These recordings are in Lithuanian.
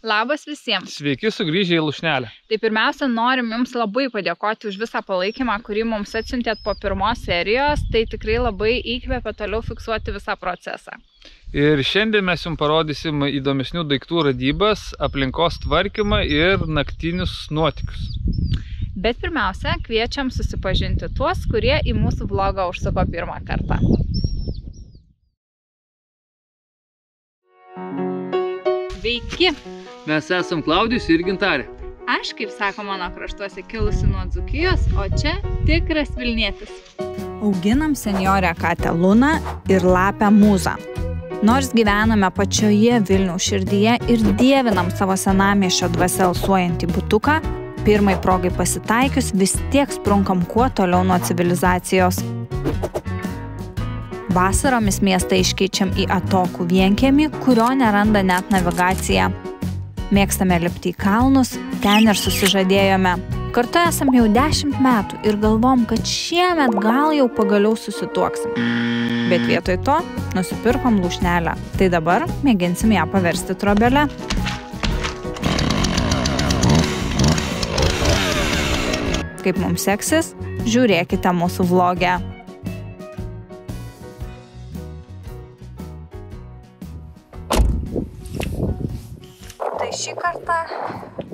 Labas visiems. Sveiki sugrįžę į Lūšnelę. Tai pirmiausia, norim jums labai padėkoti už visą palaikymą, kurį mums atsiuntėt po pirmos serijos. Tai tikrai labai įkvėpė toliau fiksuoti visą procesą. Ir šiandien mes jums parodysim įdomesnių daiktų radybas, aplinkos tvarkymą ir naktinius nuotykius. Bet pirmiausia, kviečiam susipažinti tuos, kurie į mūsų vlogą užsuko pirmą kartą. Sveiki! Mes esam Klaudijus ir Gintarė. Aš, kaip sako mano kraštuose, kilusi nuo Dzūkijos, o čia tikras Vilnietis. Auginam senjorę katę Luną ir lapę Mūzą. Nors gyvename pačioje Vilniaus širdyje ir dievinam savo senamiesčio dvasia alsuojantį butuką, pirmai progai pasitaikius vis tiek sprunkam kuo toliau nuo civilizacijos. Vasaromis miestą iškeičiam į atokų vienkiemį, kurio neranda net navigacija. Mėgstame lipti į kalnus, ten ir susižadėjome. Kartu esam jau 10 metų ir galvom, kad šiemet gal jau pagaliau susituoksim. Bet vietoj to nusipirkom lūšnelę. Tai dabar mėginsim ją paversti trobele. Kaip mums seksis, žiūrėkite mūsų vlogę. Tai šį kartą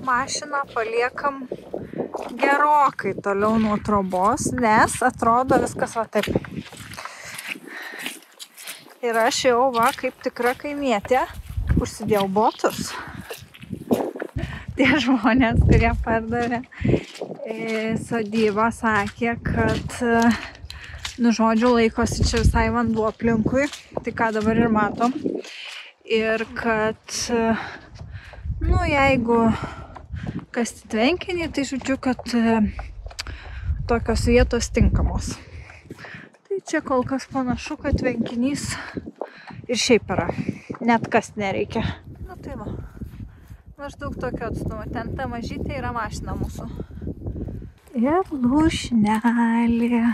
mašiną paliekam gerokai toliau nuo trobos, nes atrodo viskas va taip. Ir aš jau va, kaip tikra kaimietė, užsidėjau botus. Tie žmonės, kurie pardavė sodybą, sakė, kad žodžiu laikosi čia visai vanduo aplinkui, tai ką dabar ir matom. Ir kad jeigu kasti tvenkinį, tai žodžiu, kad tokios vietos tinkamos. Tai čia kol kas panašu, kad tvenkinys ir šiaip yra. Net kasti nereikia. Tai va. Maždaug tokio atstumo. Ten ta mažytė yra mašina mūsų. Ir lūšnelė.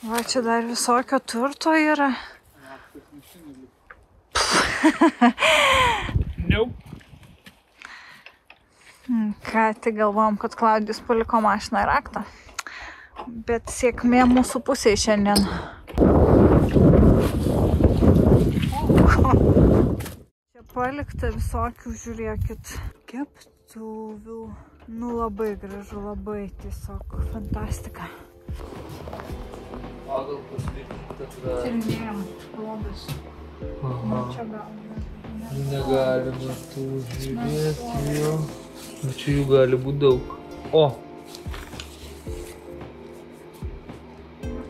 Va, čia dar visokio turto yra. Nope. Ką, tai galvom, kad Klaudijus paliko mašiną ir raktą. Bet sėkmė mūsų pusėje šiandien. Čia palikta visokių, žiūrėkit, keptuvių. Labai gražu, labai tiesiog fantastika. Pagal pasirinkti, kad... Tyrinėjom lobis. Čia galima. Negalima tų žiūrėti jau. Bet čia jų gali būti daug. O!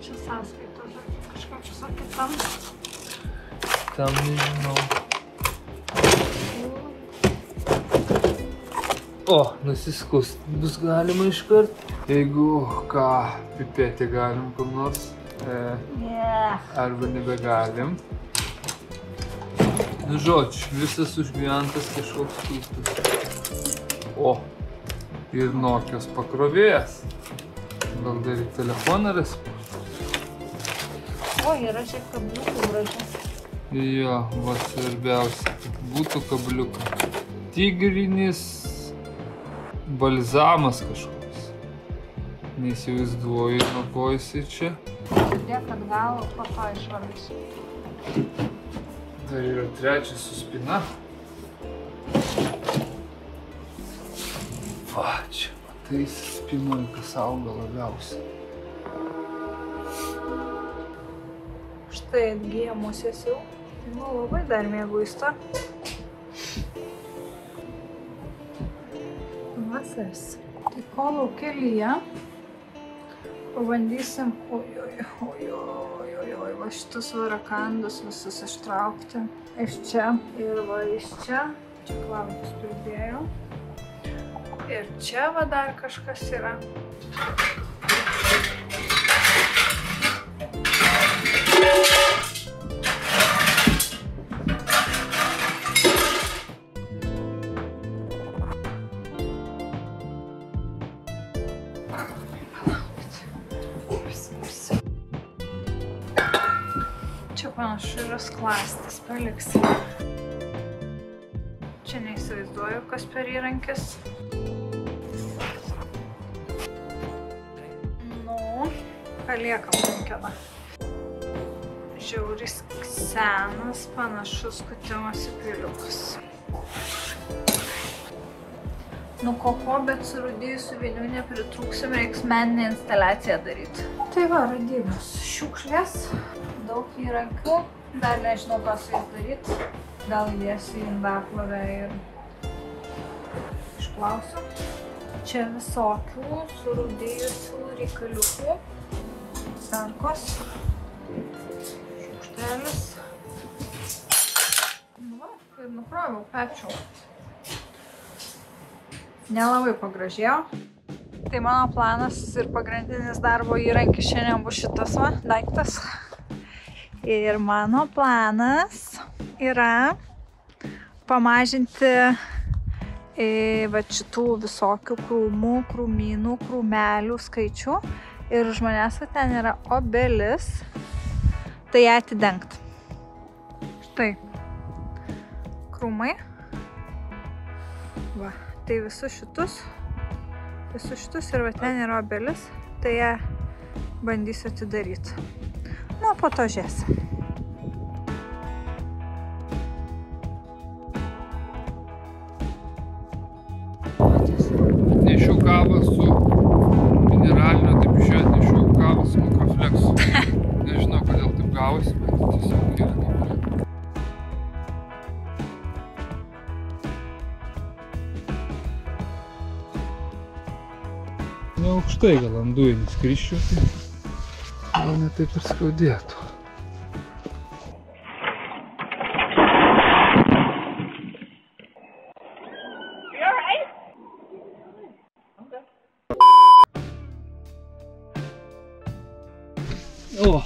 Čia sąskaitos, kažką čia sakė tam. Tam nežinau. O, nusiskust bus galima iškart. Jeigu ką, pipėti galim kam nors. Arba nebegalim. Žodžiu, visas užgyventas kažkoks kūstas. O, ir Nokios pakrovėjas. Gal dar į telefoną ras? O, yra šiek kabliukų gražu. Jo, va svarbiausia, kad būtų kabliukai. Tigrinis balzamas kažkoks. Neįsivaizduoju, nuo ko jisai čia. Žiūrėk, kad galą po to išvalysiu. Dar yra trečias su spina. Va, čia matai spinoj, kas auga labiausiai. Štai atgyja musės jau. Labai dar mėguista. Vasaras. Tai kol kelyje pabandysim, va šitus varakandus visus ištraukti. Iš čia ir va iš čia. Čia Klaudijus pridėjo. Ir čia va dar kažkas yra. Čia panašu yra sklastis, paliksim. Čia neįsivaizduoju. neįsivaizduoju, kas per įrankis. Nu, paliekam rankeną. Žiauris senas, panašus kutimas į piliukas. Nu koko, bet surūdėjusių vinių nepritrūksim, reiks meninę instaliaciją daryti. Tai va, radybos šiukšlės, daug įrankių, dar nežinau, ką su jais daryti. Gal įdėsiu į indaplovę ir išplausiu. Čia visokių surūdėjusių reikaliukų, sarkos, šiukštelis. Nu va, ir nukroviau, pečiau. Nelabai pagražėjo. Tai mano planas ir pagrindinis darbo įrankis šiandien bus šitas va, daiktas. Ir mano planas yra pamažinti va šitų visokių krūmų, krūmynų, krūmelių skaičių. Ir už manęs va ten yra obelis, tai ją atidengt. Štai krūmai. Va. Tai visus šitus ir va ten yra obelis, tai ją bandysiu atidaryti. Nu, po to žiūrėsim. Nešiau kavą su mineralinio, taip išėjo, nešiau kavą su mikrofleksu. Nežinau, kodėl taip gavosi, bet tiesiog yra kaip yra. Ne aukštai gal ant dujų skrisčiau, tai gal ne taip ir skaudėtų. O,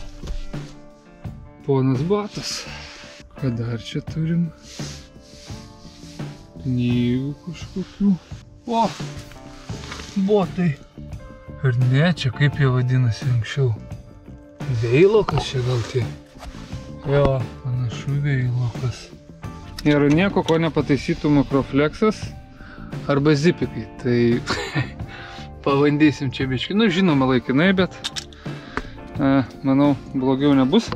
ponas batas. Ką dar čia turim? Knygų kažkokių. O, botai. Ar ne, čia kaip jie vadinasi anksčiau? Veilokas čia gal tie? Jo, panašu veilokas. Nėra nieko, ko nepataisytų mikrofleksas arba zipikai. Tai pabandysim čia biškį. Nu, žinoma, laikinai, bet manau, blogiau nebus.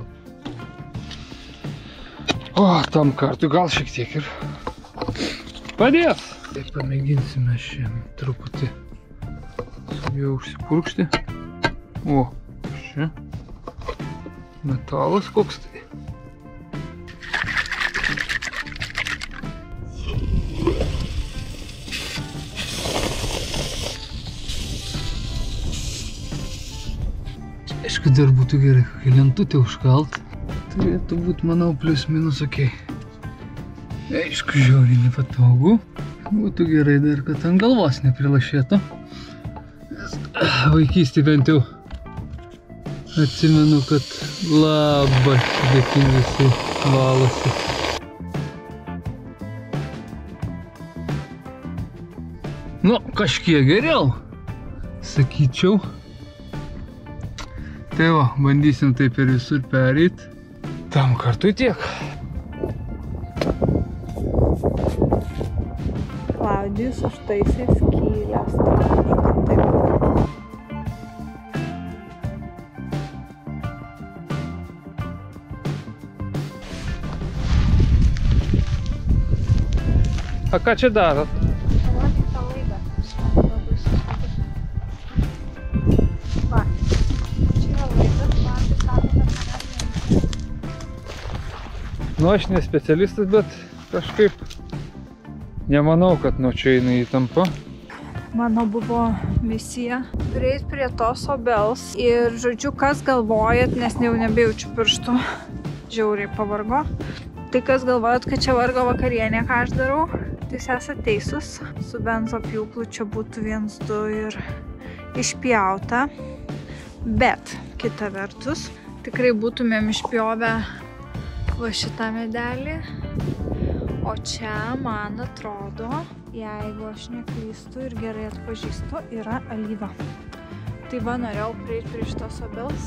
O, tam kartui gal šiek tiek ir padės. Tai pamėginsime šiandien truputį jau užsipurkšti. O, čia metalas koks tai. Aišku, dar būtų gerai kokią lentutę užkalt. Turėtų būti, manau, plius minus ok. Aišku, žiauriai nepatogu. Būtų gerai dar, kad ant galvos neprilašėtų. Vaikystėje bent jau atsimenu, kad labai sudėtingai valosi. Nu, kažkiek geriau, sakyčiau. Tai va, bandysim taip ir visur pereit. Tam kartui tiek. Klaudijus užtaisė skylės. Taip. A ką čia darot? Parodykite tą laidą. Labai suskutus. Va, čia yra laidas, man tai sako, kad manęs neįmanoma. Nu, aš ne specialistas, bet kažkaip nemanau, kad nuo čia eina įtampa. Mano buvo misija prieit prie tos obels ir, žodžiu, kas galvojat, nes jau nebejaučiu pirštų, žiauriai pavargo. Tai kas galvojat, kad čia vargo vakarienė, ką aš darau, tai jūs esate teisūs. Su benzo pjūklu čia būtų 1, 2 ir išpjauta. Bet, kita vertus, tikrai būtumėm išpjovę va šitą medelį. O čia, man atrodo, jeigu aš neklystu ir gerai atpažįstu, yra alyva. Tai va, norėjau prieiti prie šitos obels.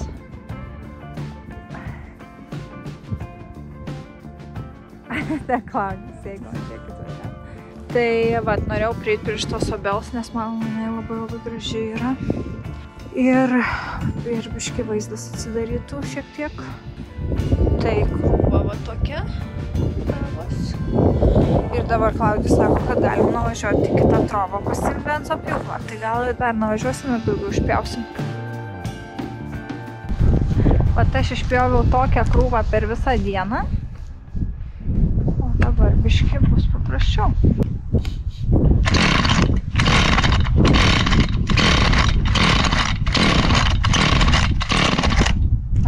Ta Klaudijus, jeigu man žiūrėkit va ten. Tai vat, norėjau prieiti prie šitos obels, nes man jinai labai graži yra. Ir biškį vaizdas atsidarytų šiek tiek. Tai krūva va tokia. Ir dabar Klaudijus sako, kad galim nuvažiuoti į kitą trovą pasiimti benzopjūklą. Tai gal dar nuvažiuosim ir daugiau išpjausim. Vat aš išpjoviau tokią krūvą per visą dieną. O dabar biškį bus paprasčiau.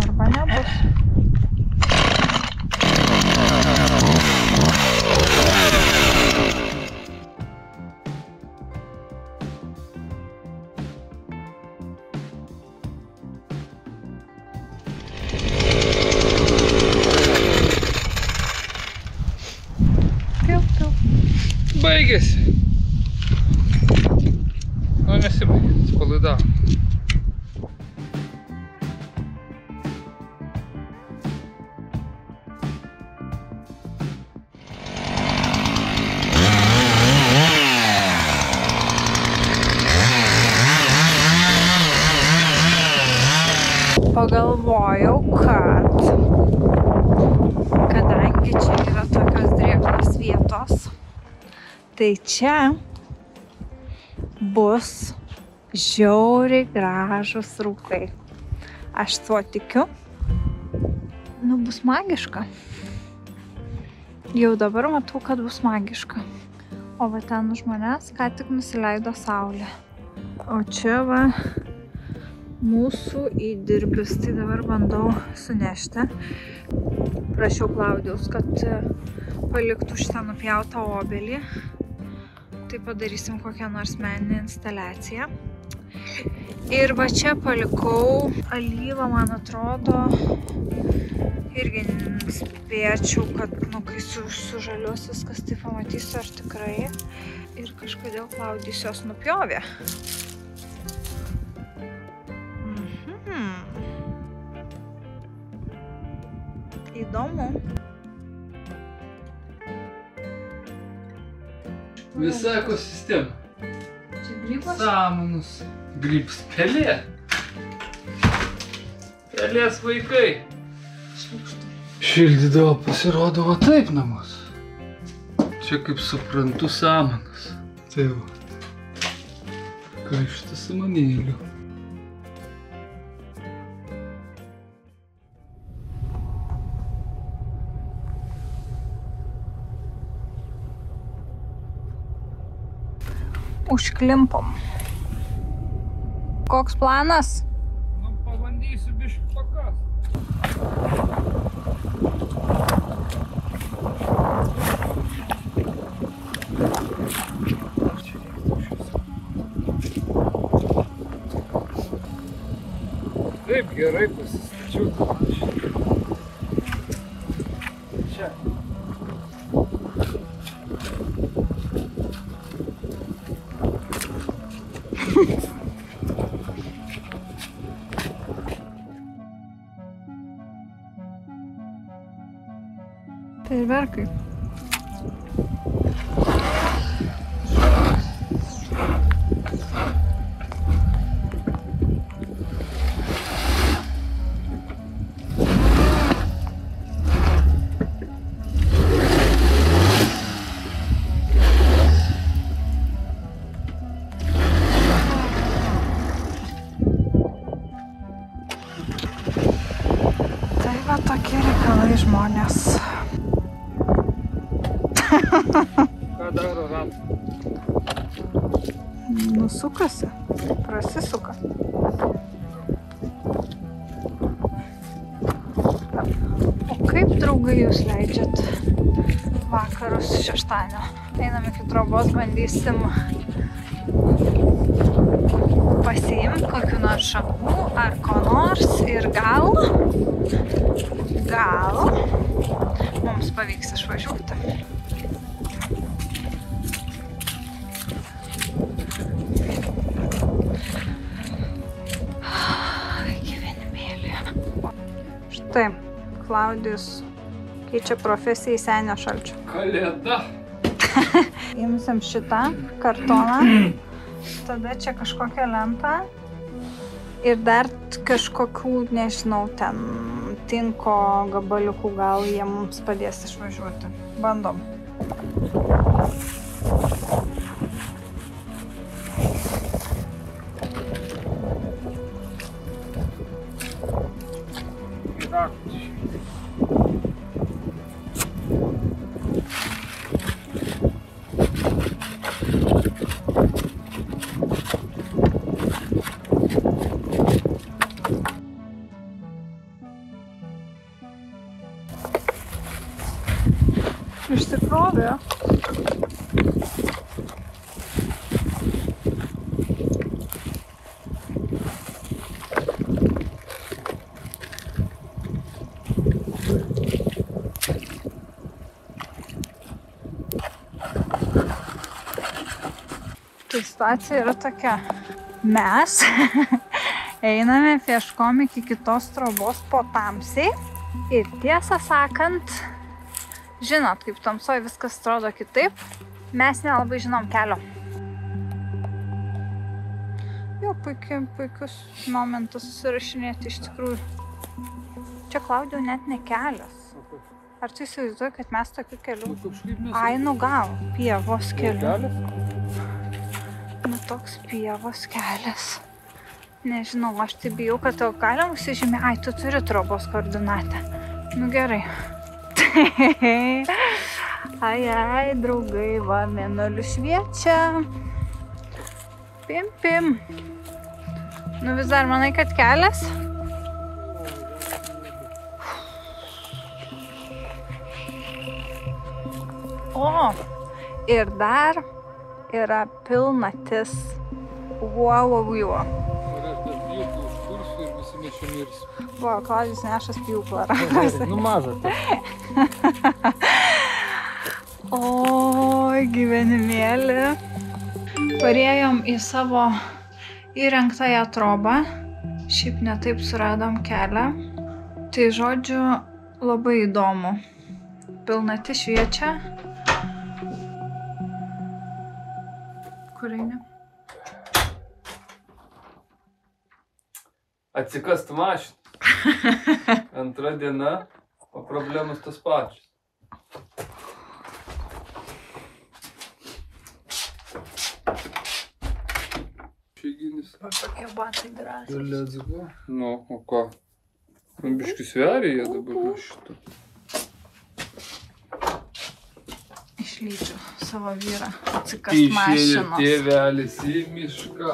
Arba nebus. Baigėsi. Nu, nesibaigė, atsipalaidavo. Pagalvojau, kad kadangi čia yra tokios drėgnos vietos, tai čia bus žiauriai gražūs rūkai. Aš tuo tikiu. Nu, bus magiška. Jau dabar matau, kad bus magiška. O va ten už manęs ką tik nusileido saulė. O čia va mūsų įdirbis. Tai dabar bandau sunešti. Prašiau Klaudijaus, kad paliktų šitą nupjautą obelį. Tai padarysim kokią nors meninę instaliaciją. Ir va čia palikau alyvą, man atrodo, irgi spėčiau, kad kai sužaliuos viskas, tai pamatysiu, ar tikrai. Ir kažkodėl Klaudijus jos nupjovė. Įdomu. Visa ekosistema. Čia grybas? Samanus. Grybs. Pelė. Pelės vaikai. Šildydavo, pasirodo, va taip namus. Čia, kaip suprantu, samanas. Tai va. Kaištas samanėlių. Užklimpom. Koks planas? Nu, pabandysiu biškį pakast. Taip gerai pasistačiau. Čia. Fejerverkai. Tai va tokie reikalai žmonės. Ką daro ratas? Nusukasi, prasisuka. O kaip, draugai, jūs leidžiat vakarus šeštadienio? Einam iki trobos, bandysim pasiimti kokių nors šaknų ar ko nors ir gal mums pavyks išvažiuoti. Štai, Klaudijus keičia profesiją į senio šalčio. Kalėda. Imsim šitą kartoną, tada čia kažkokią lentą ir dar kažkokių, nežinau, ten tinko gabaliukų, gal jie mums padės išvažiuoti. Bandom. Išsikrovė. Tai situacija yra tokia. Mes einame pieškom iki kitos trobos po tamsiai ir tiesą sakant, žinot, kaip tamsoj viskas atrodo kitaip, mes nelabai žinom kelio. Jo, puikus momentas susirašinėti iš tikrųjų. Čia, Klaudijau, net ne kelias. Ar tu įsivaizduoji, kad mes tokiu keliu? Ai, nu gal, pievos keliu. Nu, toks pievos kelias. Nežinau, aš tai bijau, kad tau galim užsižymė. Ai, tu turi trobos koordinatę. Nu, gerai. Ai, draugai, va, mėnulius šviečia. Pim, pim. Nu, vis dar manai, kad kelias? O, ir dar yra pilnatis. Wow. Buvo, Klaudijus nešas pjūklą rankose. Nu, mažą. Oi, gyvenimėlį. Parėjom į savo įrengtąją trobą. Šiaip netaip suradom kelią. Tai žodžiu, labai įdomu. Pilnati šviečia. Kur eini? Atsikast mašiną. Antra diena, o problemos tas pačios. Šeiginis. Tokie batai drąsiai. Let's go. Nu, o ką? Man biškį sveria jie dabar nuo šito. Išlydžiu savo vyrą. Atsikast mašinos. Išėjo tėvelis į mišką.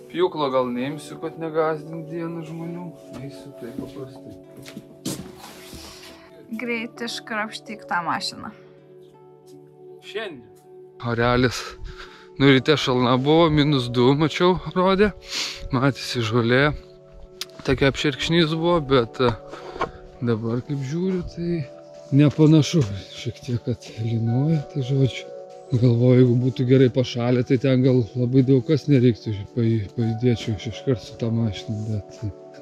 Pjūklo gal neimsiu, kad negazdint dieną žmonių. Eisiu tai paprastai. Greit iškrapštyk tą mašiną. Šiandien. Orelis. Nu, ryte šalna buvo, -2, mačiau, rodė. Matėsi žolė. Tokia apšerkšnys buvo, bet dabar, kaip žiūriu, tai nepanašu. Šiek tiek, kad lynoja, tai žodžiu. Galvoju, jeigu būtų gerai pašalę, tai ten gal labai daug kas nereiktų. Pajudėčiau iškart su tą mašiną, bet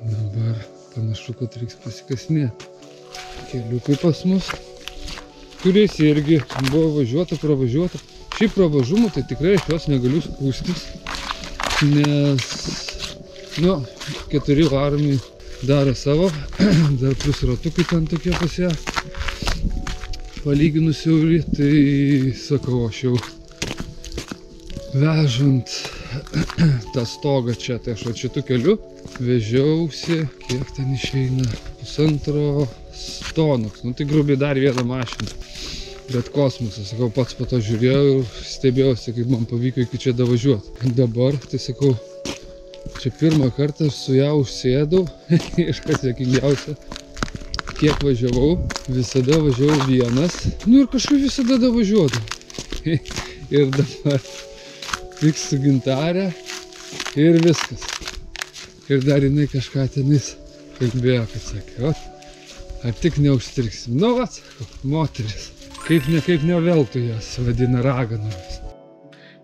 dabar panašu, kad reiks pasikasinėti. Keliukai pas mus, kuriais irgi buvo pravažiuota. Šiaip pravažumų, tai tikrai aš jos negaliu skūstis, nes, nu, 4 varomi daro savo, dar plus ratukai ten tokie pas ją. Palyginus siauri, tai sakau, aš jau vežant tą stogą čia, tai aš šitų keliu vežiausi, kiek ten išeina, 1,5 tonos, nu tai grubiai dar vieną mašiną, bet kosmosas, sakau, pats po to žiūrėjau ir stebėjausi, kaip man pavyko iki čia davažiuoti. Dabar, tai sakau, čia pirmą kartą su ją užsėdau, iš kas juokingiausia. Kiek važiavau, visada važiavau vienas, nu ir kažkaip visada davažiuodavau. Ir dabar tik su Gintarė ir viskas. Ir dar jinai kažką tenais kalbėjo, kad sakė, ar tik neužstriksim. Nu, vat, moteris, kaip ne veltui jas vadina raganomis.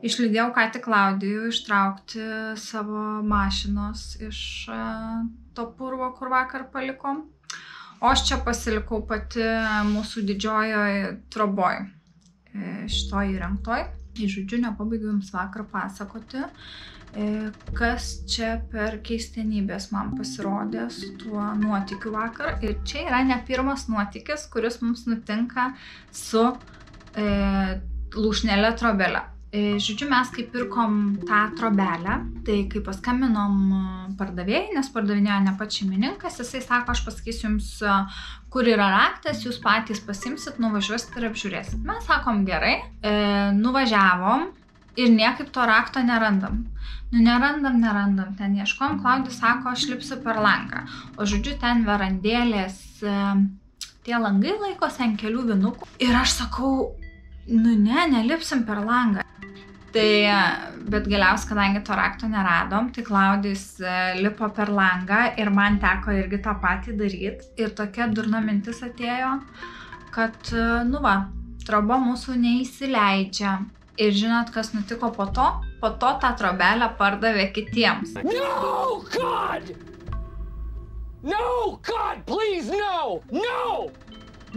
Išlydėjau ką tik Klaudijų ištraukti savo mašinos iš to purvo, kur vakar palikom. O aš čia pasilikau pati mūsų didžiojoj troboj, šitoj įrengtoj. Žodžiu, nepabaigiu jums vakar pasakoti, kas čia per keistenybės man pasirodė su tuo nuotykiu vakar. Ir čia yra ne pirmas nuotykis, kuris mums nutinka su lūšnelė trobelė. Žodžiu, mes kai pirkom tą trobelę, tai kai paskambinom pardavėjai, nes pardavinėjo ne pats šeimininkas, jisai sako, aš pasakysiu jums, kur yra raktas, jūs patys pasimsit, nuvažiuosit ir apžiūrėsit. Mes sakom gerai, nuvažiavom ir niekaip to rakto nerandam. Nerandam, ten ieškom, Klaudijus sako, aš lipsiu per langą. O žodžiu, ten verandėlės, tie langai laikosi ant kelių vinukų. Ir aš sakau, nelipsim per langą. Tai, bet galiausiai, kadangi to rakto neradom, tai Klaudijus lipo per langą ir man teko irgi tą patį daryti. Ir tokia durna mintis atėjo, kad, troba mūsų neįsileidžia. Ir žinot, kas nutiko po to? Po to tą trobelę pardavė kitiems. No, God! No, God, please, no! No!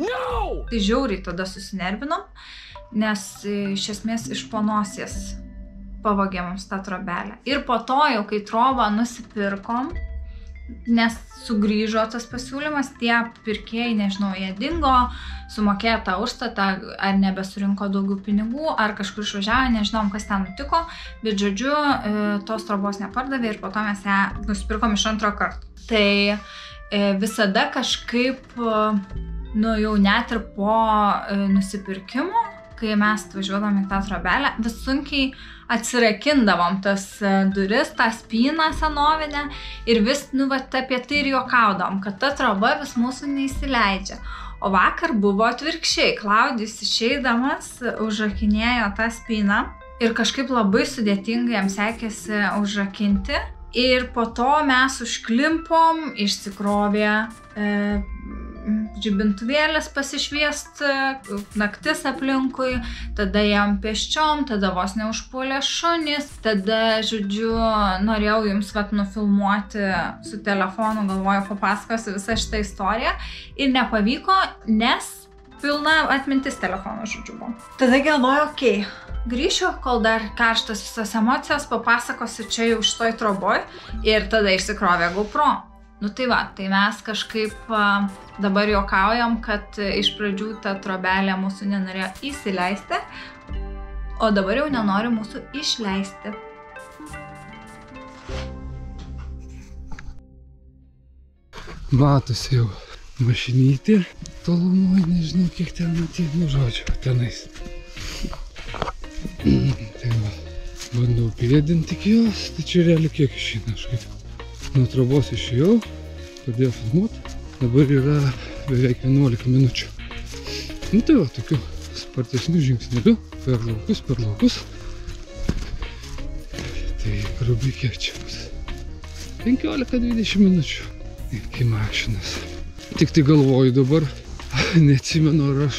No! Tai žiauriai tada susinervinom, nes iš esmės iš panosės pavogė mums tą trobelę. Ir po to jau, kai trobą nusipirkom, nes sugrįžo tas pasiūlymas, tie pirkėjai, nežinau, jie dingo, sumokėjo tą užstatą, ar nebesurinko daugiau pinigų, ar kažkur išvažiavo, nežinom, kas ten nutiko, bet žodžiu, tos trobos nepardavė ir po to mes ją nusipirkom iš antro karto. Tai visada kažkaip, jau net ir po nusipirkimo, kai mes važiuodom į tą trobelę, vis sunkiai atsirakindavom tas duris, tą spyną senovinę ir vis, apie tai ir juokaudavom, kad ta troba vis mūsų neįsileidžia. O vakar buvo atvirkščiai, Klaudijus išeidamas užrakinėjo tą spyną ir kažkaip labai sudėtingai jam sekėsi užrakinti. Ir po to mes užklimpom, išsikrovė žibintuvėlės pasišviest, naktis aplinkui, tada jam pėsčiom, tada vos neužpuolė šunys, tada, žodžiu, norėjau jums nufilmuoti su telefonu, galvoju, papasakosiu visą šitą istoriją ir nepavyko, nes pilna atmintis telefono, žodžiu, buvo. Tada galvoju, okei, grįšiu, kol dar karštas visas emocijos, papasakosiu čia jau šitoj troboj ir tada išsikrovė GoPro. Tai mes kažkaip dabar juokaujam, kad iš pradžių ta trobelė mūsų nenorėjo įsileisti, o dabar jau nenori mūsų išleisti. Matosi jau mašinytė, tolumoj, nežinau kiek ten matyti, žodžiu, tenais. Tai bandau pėdinti iki jos, tai čia realiai kiek išeina, aš kaip. Nuo trobos išėjau, pradėjau filmuoti, dabar yra beveik 11 minučių. Tai tokiu spartesniu žingsneliu, per laukus. Tai grubiai kiek čia bus? 15-20 minučių iki mašinos. Tik tai galvoju dabar, neatsimenu ar aš,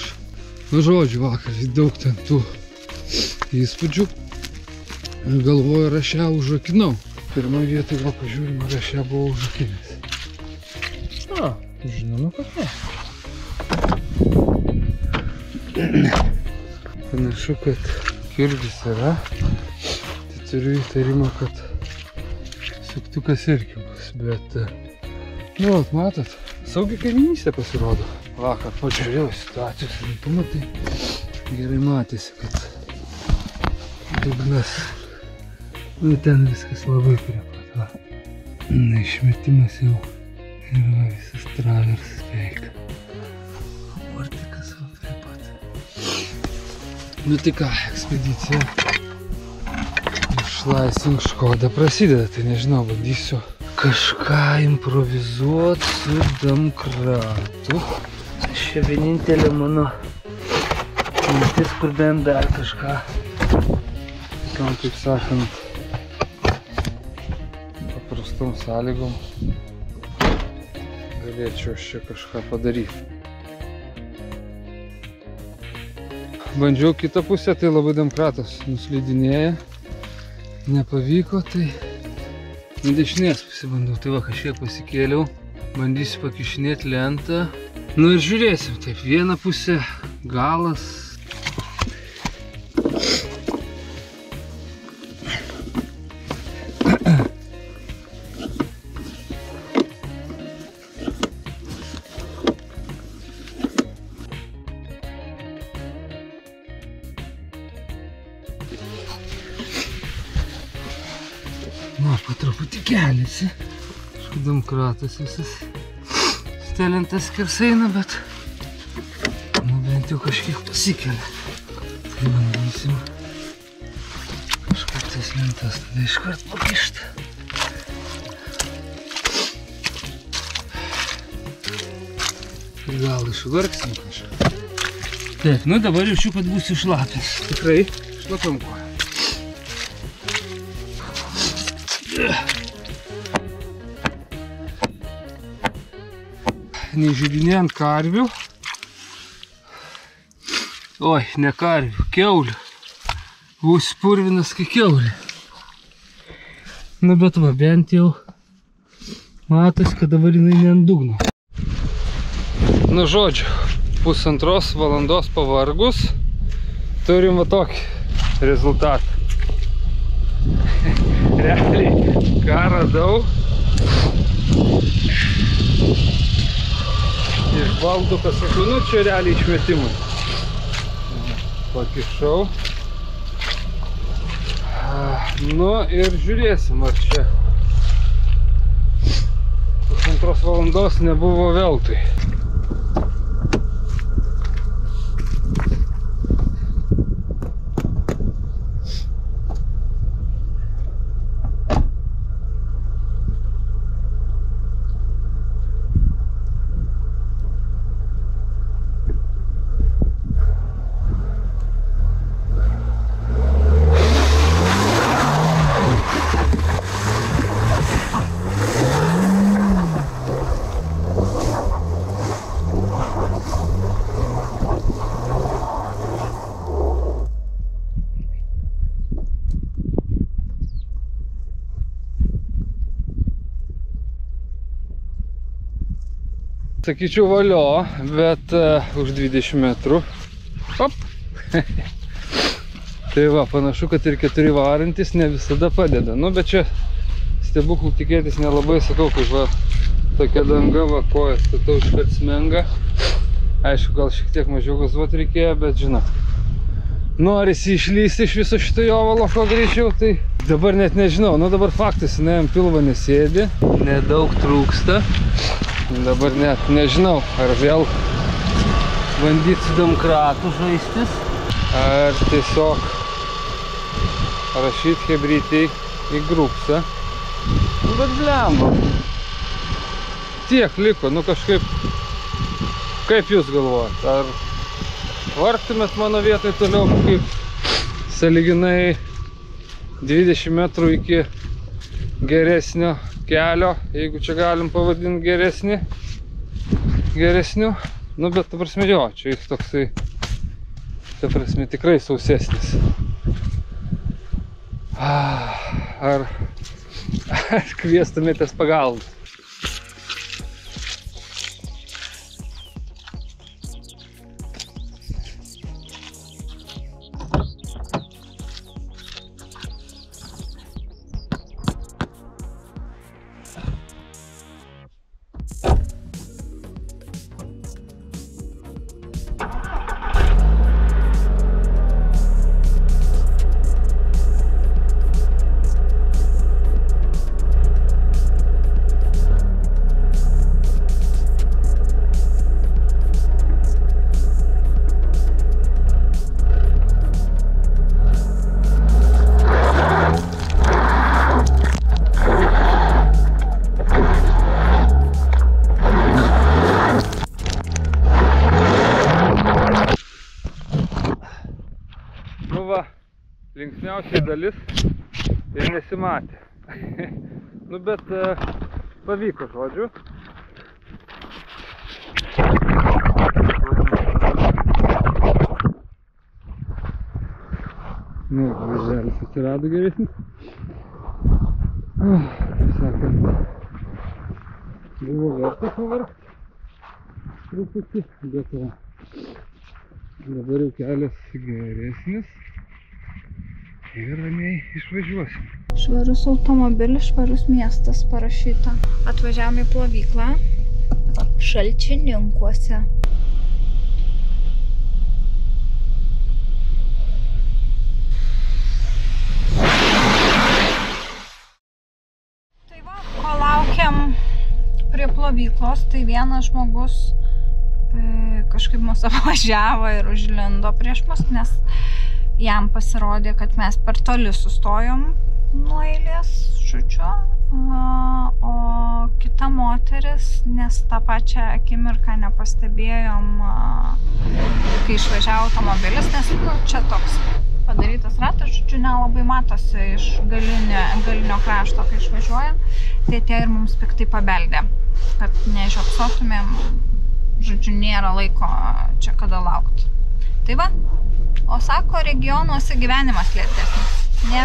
žodžiu, vakar daug ten tų įspūdžių. Galvoju, ar aš ją užrakinau. Pirmoje vietoje gal pažiūrim, ar aš ją buvau užrakinęs. Žinoma, kad ne. Panašu, kad kirgis yra. Tai turiu įtarimą, kad suktukas irgi bus, bet... matot, saugi kaiminystė pasirodo. Vakar pažiūrėjau situacijos rimtumą, tai gerai matėsi, kad dugnas. Ten viskas labai prie pat. Išmetimas jau yra visas traversas beveik. Vortikas va prie pat. Tai ką, ekspedicija išlaisvink Škodą prasideda, tai nežinau, bandysiu kažką improvizuoti su domkratu. Čia vienintelė mano mintis, kur bent dar kažką, taip sakant, paprastom sąlygom galėčiau aš čia kažką padaryti. Bandžiau kitą pusę, tai labai domkratas nuslydinėja. Nepavyko, tai dešinės pusę bandau. Tai kažkiek pasikėliau. Bandysiu pakišinėti lentą. Nu ir žiūrėsim, taip, viena pusė, galas. Na, po truputį keliasi. Kažkaip domkratas visas stelintas skersai eina, bet nu bent jau kažkiek pasikelia. Tai bandysim kažkaip tas lentas tada iškart pakišti. Ir gal išvargsim kažką. Taip, nu dabar jaučiu, kad būsiu šlapęs. Tikrai šlapiam koją. Neįžeidinėjant karvių. Oi, ne karvių, kiaulių. Būsiu purvinas kaip kiaulė. Nu bet va, bent jau matos, kad dabar jinai ne ant dugno. Nu žodžiu, 1,5 valandos pavargus turim va tokį rezultatą. Realiai, ką radau, iš baldų kažkokių, nu čia realiai išmetimai. Pakišau. Nu ir žiūrėsim, ar čia 1,5 valandos nebuvo veltui. Sakyčiau valio, bet už 20 metrų. Hop! Tai va, panašu, kad ir 4 varantis ne visada padeda. Nu, bet čia stebuklų tikėtis nelabai, sakau, kaip va, tokia danga, va, kojas statau iškart smenga. Aišku, gal šiek tiek mažiau gazuoti reikėjo, bet žinot, norisi išlysti iš viso šito jovalo kuo greičiau, tai dabar net nežinau. Nu, dabar faktas, jinai ant pilvo nesėdi, nedaug trūksta. Dabar net nežinau, ar vėl bandyti su domkratu žaistis, ar tiesiog rašyti hebrytei į grupsą. Nu, bet blemba. Tiek liko, nu kažkaip, kaip jūs galvojat, ar vargtumėt mano vietoj toliau kaip sąlyginai 20 metrų iki geresnio kelio, jeigu čia galim pavadinti geresniu. Nu, bet, ta prasme, jo, čia jis toksai, ta prasme, tikrai sausesnis. Ar kviestumėtės pagalbos? Linksmiausiai dalis ir nesimatė. Nu, bet pavyko, žodžiu. Nu, važelis atsirado geresnis. Kaip sakant, Buvo verta pavargti truputį, bet dabar jau kelias geresnis ir ramiai išvažiuosim. Švarus automobilis, švarus miestas parašyta. Atvažiavome į plovyklą Šalčininkuose. Tai va, ko laukiam prie plovyklos, tai vienas žmogus kažkaip mus apvažiavo ir užlindo prieš mus, nes jam pasirodė, kad mes per toli sustojom nuo eilės, žodžiu, o kita moteris, nes tą pačią akimirką nepastebėjom, kai išvažiavo automobilis, nes čia toks padarytas ratas, žodžiu, nelabai matosi iš galinio krašto, kai išvažiuoja, tai tie ir mums piktai pabeldė, kad nežiopsotumėm, žodžiu, nėra laiko čia kada laukti. Tai va, o sako, regionuose gyvenimas lėtesnis. Nė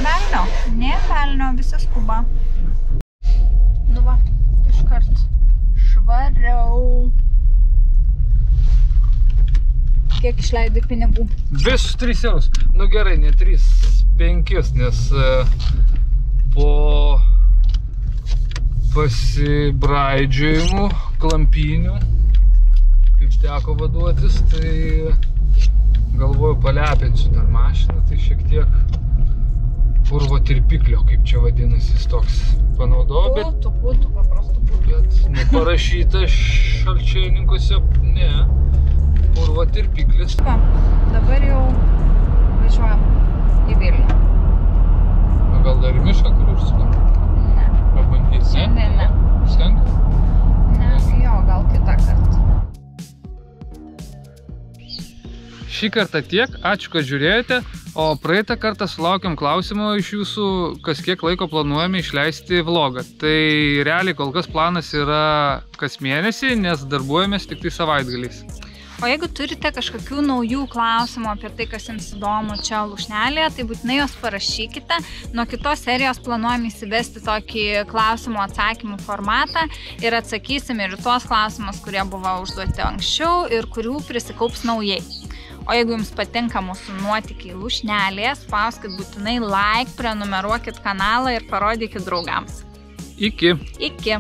velnio, visi skuba. Nu va, iškart švariau. Kiek išleidai pinigų? Visus 3 eurus. Nu gerai, ne 3, 5, nes po pasibraidžiojimų, klampynių, kaip teko vaduotis, tai galvoju palepinsiu dar mašiną, tai šiek tiek purvo tirpiklio, kaip čia vadinasi, toks panaudojau, bet paprastų putų. Bet neparašyta Šalčininkuose, ne, purvo tirpiklis. Va, dabar jau važiuojam į Vilnių. O gal dar į mišką kur užsukam? Ne. Pabandyti, ne? Ne. Užtenka? Ne, jo, gal kitą kartą. Šį kartą tiek, ačiū, kad žiūrėjote, o praeitą kartą sulaukėm klausimo iš jūsų, kas kiek laiko planuojame išleisti vlogą. Tai realiai kol kas planas yra kas mėnesį, nes darbuojamės tik tai savaitgaliais. O jeigu turite kažkokių naujų klausimų apie tai, kas jums įdomu čia Lūšnelėje, tai būtinai jos parašykite. Nuo kitos serijos planuojame įsivesti tokį klausimų atsakymų formatą ir atsakysim ir tuos klausimus, kurie buvo užduoti anksčiau ir kurių prisikaups naujai. O jeigu jums patinka mūsų nuotykiai Lūšnelėje, spauskit būtinai like, prenumeruokit kanalą ir parodykit draugams. Iki. Iki.